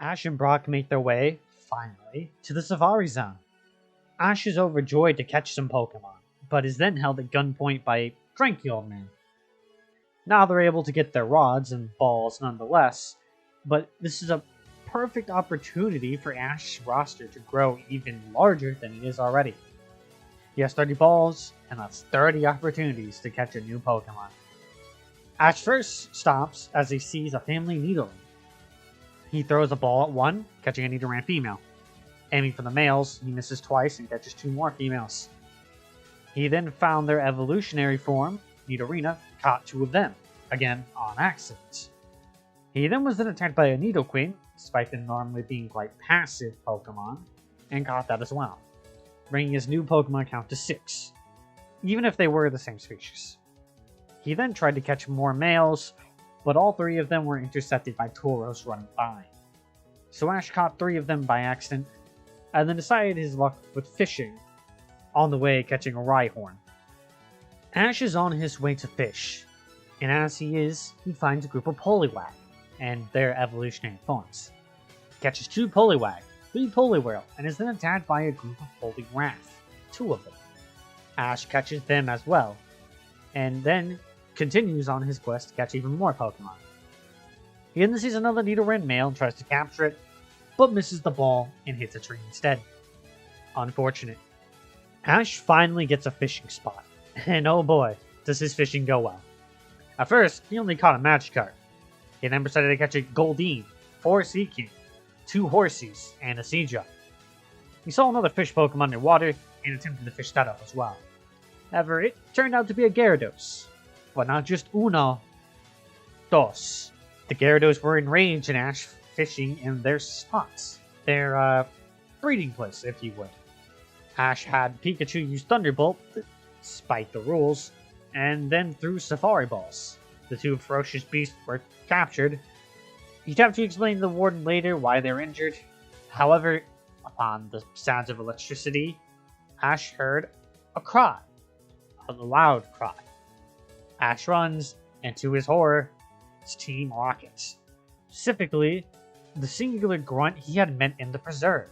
Ash and Brock make their way, finally, to the Safari Zone. Ash is overjoyed to catch some Pokemon, but is then held at gunpoint by a cranky old man. Now they're able to get their rods and balls nonetheless, but this is a perfect opportunity for Ash's roster to grow even larger than it is already. He has 30 balls, and that's 30 opportunities to catch a new Pokemon. Ash first stops as he sees a family Nidoran. He throws a ball at one, catching a Nidoran female. Aiming for the males, he misses twice and catches two more females. He then found their evolutionary form, Nidorina, caught two of them, again on accident. He then was attacked by a Nidoqueen, despite them normally being quite passive Pokemon, and caught that as well, bringing his new Pokemon count to 6, even if they were the same species. He then tried to catch more males, but all 3 of them were intercepted by Tauros running by. So Ash caught 3 of them by accident, and then decided his luck with fishing, on the way catching a Rhyhorn. Ash is on his way to fish, and as he is, he finds a group of Poliwag, and their evolutionary forms. He catches 2 Poliwag, 3 Poliwhirl, and is then attacked by a group of Poliwrath, 2 of them. Ash catches them as well, and then continues on his quest to catch even more Pokemon. He then sees another Nidoran male and tries to capture it, but misses the ball and hits a tree instead. Unfortunate. Ash finally gets a fishing spot, and oh boy, does his fishing go well. At first, he only caught a Magikarp. He then decided to catch a Goldeen, 4 Seaking, 2 Horsies, and a Seadra. He saw another fish Pokemon underwater and attempted to fish that up as well. However, it turned out to be a Gyarados. But not just uno, dos. The Gyarados were enraged in Ash fishing in their spots. Their, breeding place, if you would. Ash had Pikachu use Thunderbolt, despite the rules, and then threw Safari Balls. The 2 ferocious beasts were captured. He'd have to explain to the warden later why they're injured. However, upon the sounds of electricity, Ash heard a cry. A loud cry. Ash runs, and to his horror, it's Team Rocket. Specifically, the singular grunt he had met in the preserve.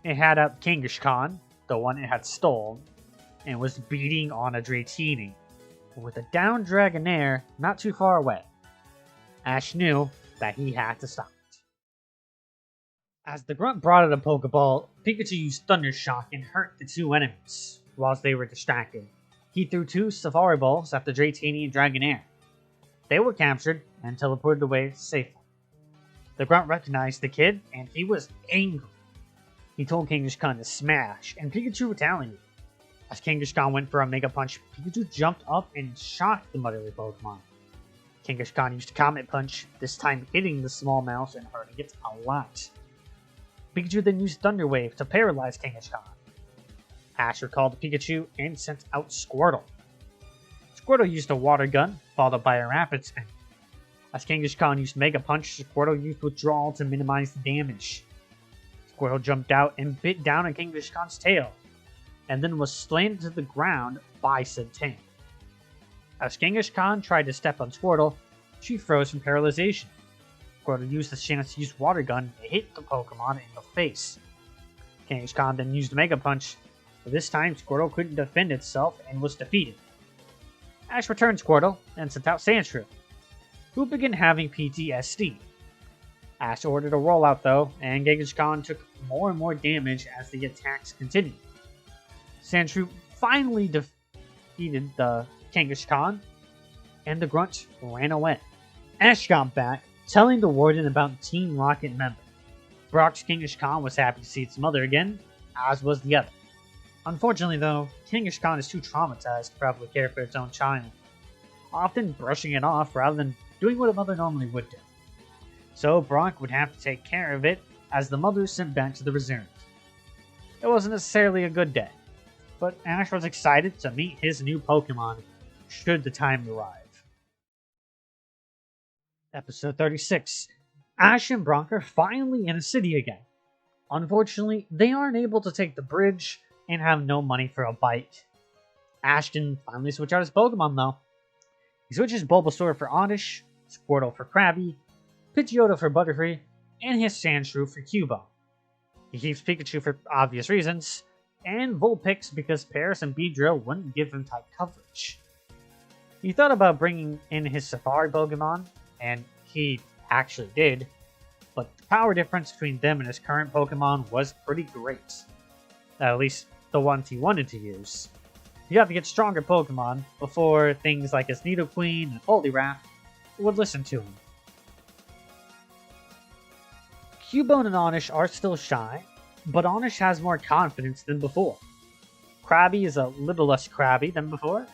It had up Kangaskhan, the one it had stolen, and was beating on a Dratini, with a down Dragonair not too far away. Ash knew that he had to stop it. As the grunt brought out a Pokeball, Pikachu used Thunder Shock and hurt the 2 enemies, whilst they were distracted. He threw 2 Safari Balls at the Dratini and Dragonair. They were captured and teleported away safely. The grunt recognized the kid, and he was angry. He told Kangaskhan to smash, and Pikachu retaliated. As Kangaskhan went for a Mega Punch, Pikachu jumped up and shocked the motherly Pokemon. Kangaskhan used Comet Punch, this time hitting the small mouse and hurting it a lot. Pikachu then used Thunder Wave to paralyze Kangaskhan. Ash recalled Pikachu and sent out Squirtle. Squirtle used a Water Gun, followed by a Rapid Spin. As Kangaskhan used Mega Punch, Squirtle used Withdrawal to minimize the damage. Squirtle jumped out and bit down on Kangaskhan's tail, and then was slammed to the ground by said tail. As Kangaskhan tried to step on Squirtle, she froze from paralyzation. Squirtle used the chance to use Water Gun to hit the Pokemon in the face. Kangaskhan then used Mega Punch, but this time Squirtle couldn't defend itself and was defeated. Ash returned Squirtle and sent out Sandshrew, who began having PTSD. Ash ordered a rollout though, and Kangaskhan took more and more damage as the attacks continued. Sandshrew finally defeated the Kangaskhan, and the grunt ran away. Ash got back, telling the warden about Team Rocket member. Brock's Kangaskhan was happy to see its mother again, as was the other. Unfortunately though, Kangaskhan is too traumatized to probably care for its own child, often brushing it off rather than doing what a mother normally would do. So Brock would have to take care of it as the mother was sent back to the reserve. It wasn't necessarily a good day, but Ash was excited to meet his new Pokemon should the time arrive. Episode 36. Ash and Brock are finally in a city again. Unfortunately, they aren't able to take the bridge and have no money for a bike. Ash can finally switch out his Pokemon though. He switches Bulbasaur for Oddish, Squirtle for Krabby, Pidgeotto for Butterfree, and his Sandshrew for Cubone. He keeps Pikachu for obvious reasons, and Vulpix because Paris and Beedrill wouldn't give him type coverage. He thought about bringing in his Safari Pokemon, and he actually did, but the power difference between them and his current Pokemon was pretty great. At least the ones he wanted to use. You have to get stronger Pokemon before things like his Nidoqueen and Poliwrath would listen to him. Cubone and Oddish are still shy, but Oddish has more confidence than before. Krabby is a little less crabby than before,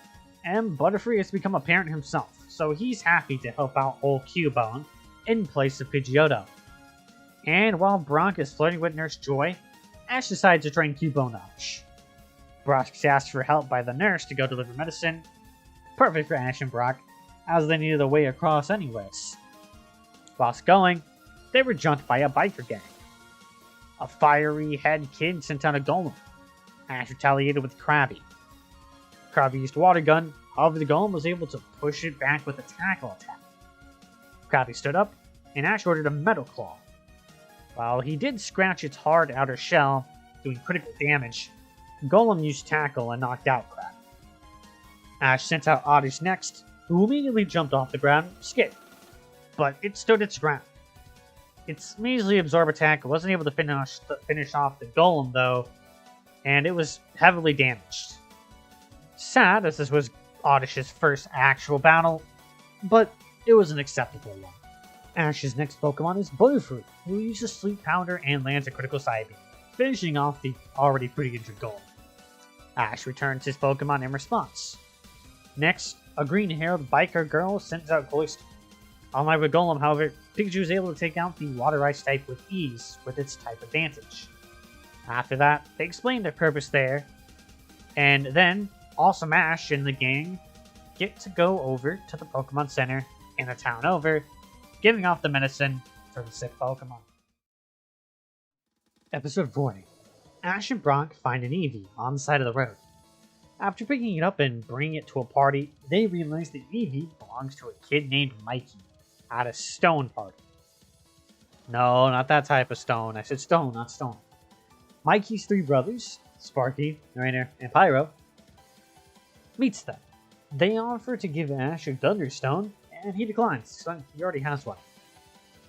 and Butterfree has become a parent himself, so he's happy to help out old Cubone in place of Pidgeotto. And while Bronk is flirting with Nurse Joy, Ash decides to train Cubone Oddish. Brock is asked for help by the nurse to go deliver medicine, perfect for Ash and Brock, as they needed a way across anyways. Whilst going, they were jumped by a biker gang. A fiery head kid sent out a golem. Ash retaliated with Krabby. Krabby used Water Gun, however the golem was able to push it back with a tackle attack. Krabby stood up, and Ash ordered a Metal Claw. While he did scratch its hard outer shell, doing critical damage, Golem used Tackle and knocked out Krabby. Ash sent out Oddish next, who immediately jumped off the ground, scared, but it stood its ground. Its measly Absorb attack wasn't able to finish off the Golem though, and it was heavily damaged. Sad, as this was Oddish's first actual battle, but it was an acceptable one. Ash's next Pokemon is Butterfree, who uses Sleep Powder and lands a critical Psy Beam, finishing off the already pretty injured Golem. Ash returns his Pokemon in response. Next, a green-haired biker girl sends out Cloyster. Unlike with Golem, however, Pikachu is able to take out the Water-Ice type with ease with its type advantage. After that, they explain their purpose there, and then Awesome Ash and the gang get to go over to the Pokemon Center in the town over, giving off the medicine for the sick Pokemon. Episode 40. Ash and Brock find an Eevee on the side of the road. After picking it up and bringing it to a party, they realize the Eevee belongs to a kid named Mikey at a stone party. No, not that type of stone. I said stone, not stone. Mikey's three brothers, Sparky, Rainer, and Pyro, meets them. They offer to give Ash a Thunderstone, and he declines, so he already has one.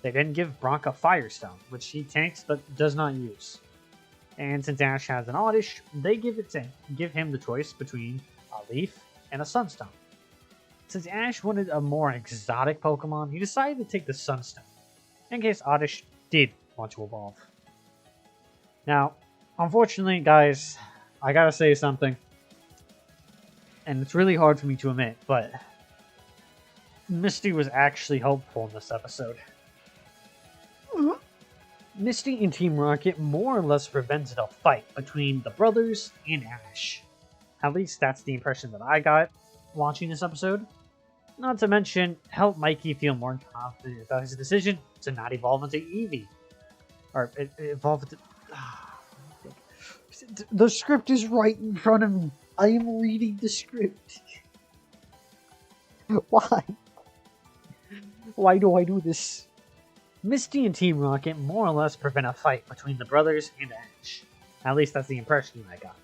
They then give Brock a Firestone, which he takes but does not use. And since Ash has an Oddish, they give him the choice between a Leaf and a Sunstone. Since Ash wanted a more exotic Pokemon, he decided to take the Sunstone, in case Oddish did want to evolve. Now, unfortunately, guys, I gotta say something, and it's really hard for me to admit, but Misty was actually helpful in this episode. Misty and Team Rocket more or less prevented a fight between the brothers and Ash. At least that's the impression that I got watching this episode. Not to mention, help Mikey feel more confident about his decision to not evolve into Eevee. Or evolve into... The script is right in front of me. I am reading the script. Why? Why do I do this? Misty and Team Rocket more or less prevent a fight between the brothers and Ash. At least that's the impression I got.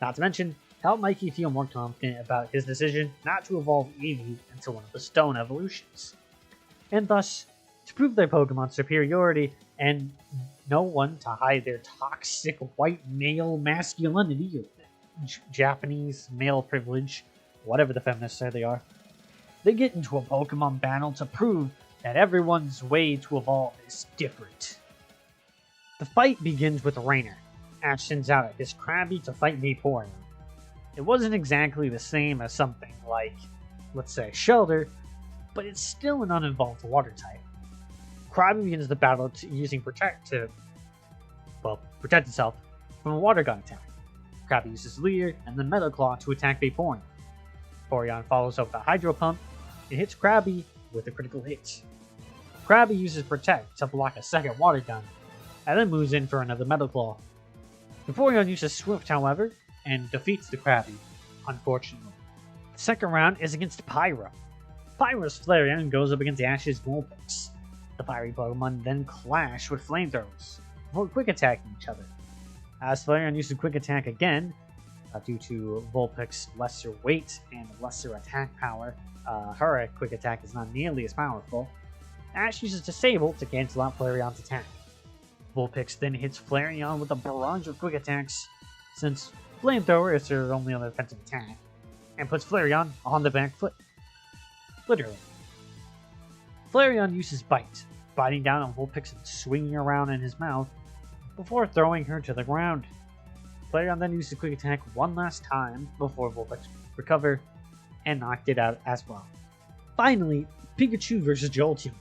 Not to mention, help Mikey feel more confident about his decision not to evolve Eevee into one of the stone evolutions. And thus, to prove their Pokemon superiority and no one to hide their toxic white male masculinity or Japanese male privilege, whatever the feminists say they are, they get into a Pokemon battle to prove that everyone's way to evolve is different. The fight begins with Rainer. Ash sends out his Krabby to fight Vaporeon. It wasn't exactly the same as something like, let's say, Shelter, but it's still an uninvolved water type. Krabby begins the battle using protect itself from a water gun attack. Krabby uses Leer and the Metal Claw to attack Vaporeon. Vaporeon follows up with a Hydro Pump and hits Krabby with a critical hit. Krabby uses Protect to block a second Water Gun, and then moves in for another Metal Claw. Vaporeon uses Swift, however, and defeats the Krabby, unfortunately. The second round is against Pyro. Pyro's Flareon goes up against Ash's Vulpix. The fiery Pokemon then clash with flamethrowers before quick attacking each other. As Flareon uses quick attack again, due to Vulpix's lesser weight and lesser attack power, her quick attack is not nearly as powerful. Ash uses Disable to cancel out Flareon's attack. Vulpix then hits Flareon with a barrage of quick attacks, since Flamethrower is her only other offensive attack, and puts Flareon on the back foot. Literally. Flareon uses Bite, biting down on Vulpix and swinging around in his mouth, before throwing her to the ground. Flareon then uses Quick Attack one last time before Vulpix recover and knocked it out as well. Finally, Pikachu versus Jolteon.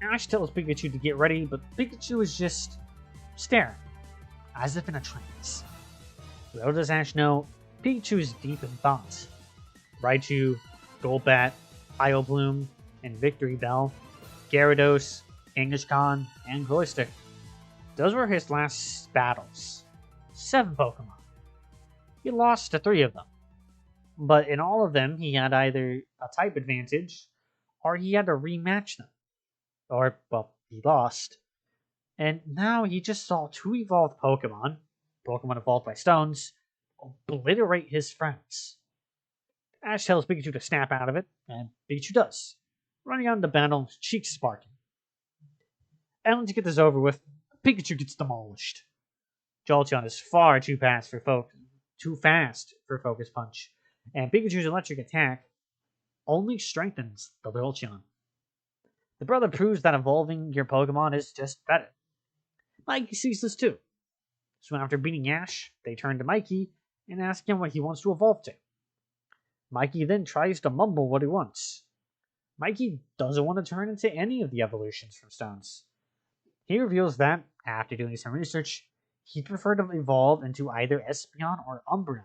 Ash tells Pikachu to get ready, but Pikachu is just staring, as if in a trance. Little does Ash know, Pikachu is deep in thought. Raichu, Golbat, Bloom, and Victory Bell, Gyarados, Kangaskhan, and Cloyster. Those were his last battles. 7 Pokemon. He lost to 3 of them. But in all of them, he had either a type advantage, or he had to rematch them. Or, well, he lost. And now he just saw 2 evolved Pokemon evolved by stones, obliterate his friends. Ash tells Pikachu to snap out of it, and Pikachu does, running out into battle, cheeks sparking. And to get this over with, Pikachu gets demolished. Jolteon is far too fast for Focus Punch, and Pikachu's electric attack only strengthens the Jolteon. The brother proves that evolving your Pokemon is just better. Mikey sees this too. So after beating Ash, they turn to Mikey and ask him what he wants to evolve to. Mikey then tries to mumble what he wants. Mikey doesn't want to turn into any of the evolutions from stones. He reveals that, after doing some research, he'd prefer to evolve into either Espeon or Umbreon,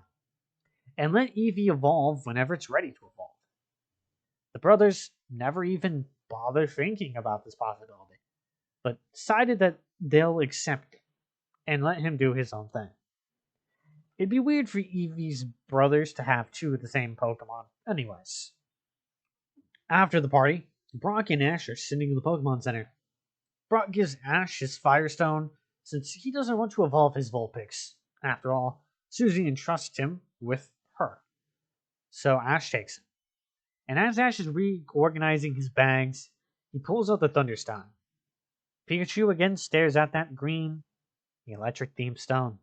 and let Eevee evolve whenever it's ready to evolve. The brothers never even bother thinking about this possibility, but decided that they'll accept it and let him do his own thing. It'd be weird for Eevee's brothers to have 2 of the same Pokemon anyways. After the party, Brock and Ash are sitting in the Pokemon Center. Brock gives Ash his Firestone since he doesn't want to evolve his Vulpix. After all, Susie entrusts him with her. So Ash takes it. And as Ash is reorganizing his bags, he pulls out the Thunderstone. Pikachu again stares at that green, electric-themed stone.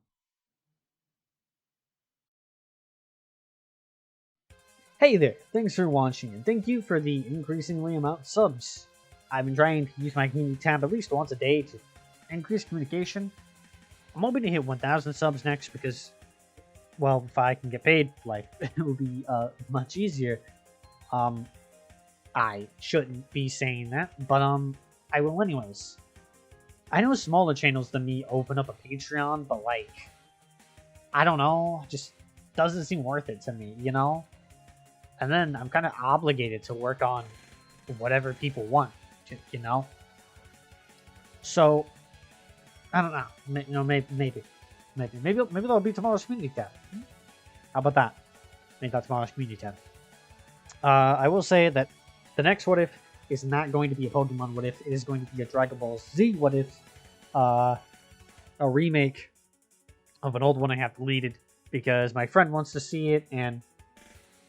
Hey there, thanks for watching, and thank you for the increasingly amount of subs. I've been trying to use my community tab at least once a day to increase communication. I'm hoping to hit 1,000 subs next because, well, if I can get paid, like, it will be much easier. I shouldn't be saying that, but I will anyways. I know smaller channels than me open up a Patreon, but like, I don't know, just doesn't seem worth it to me, you know? And then I'm kind of obligated to work on whatever people want, you know? So, I don't know, you know, maybe that'll be tomorrow's community tab. How about that? Make that tomorrow's community tab. I will say that the next What If is not going to be a Pokemon What If. It is going to be a Dragon Ball Z What If. A remake of an old one I have deleted because my friend wants to see it, and,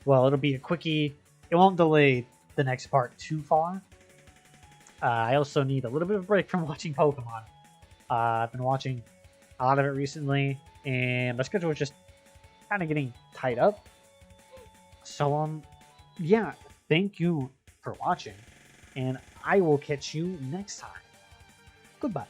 well, it'll be a quickie. It won't delay the next part too far. I also need a little bit of a break from watching Pokemon. I've been watching a lot of it recently, and my schedule is just kind of getting tied up. So, yeah, thank you for watching, and I will catch you next time. Goodbye.